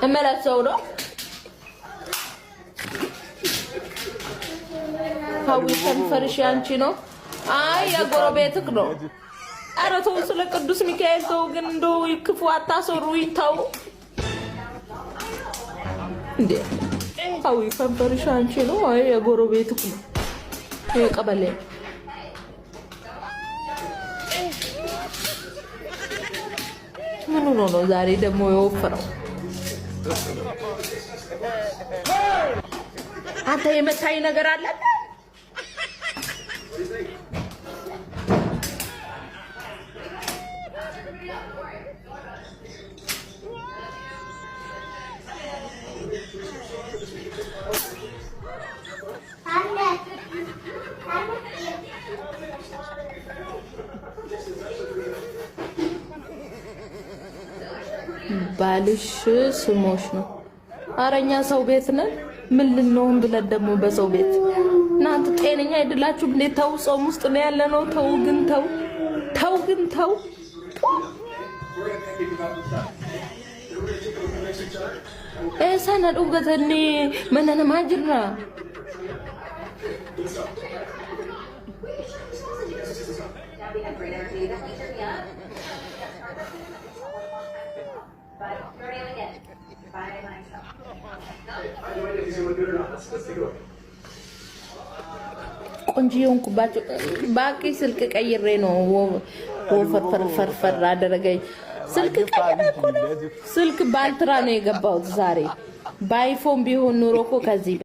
እመላሰው ነው ሀዊ ከንፈርሽ ያንቺ ነው አይ የጎረቤትክ ነው ኧረ ተው ስለ ቅዱስ ሚካኤል ተው ግን እንደው ክፉ አታሰሩኝ ተው እንዴ ሀዊ ከንፈርሽ ያንቺ ነው አይ የጎረቤትክ ነው የቀበሌ ምን ነው ዛሬ ደግሞ የወፈረው አንተ የመታይ ነገር አለ ባልሽ ስሞሽ ነው አረኛ ሰው ቤት ነን ምን ልንሆን ብለን ደግሞ በሰው ቤት እናንተ ጤነኛ አይደላችሁ እንዴ ተው ጾም ውስጥ ነው ያለነው ተው ግን ተው ሰነዱ ገተኒ መነነ ማጅራ ቆንጂውን ኩባቸው ባቂ ስልክ ቀይሬ ነው ወፈር አደረገኝ ስልክ ቀይሬ እኮ ነው ስልክ ባልትራ ነው የገባው ዛሬ ባይፎን ቢሆን ኑሮ እኮ ከዚህ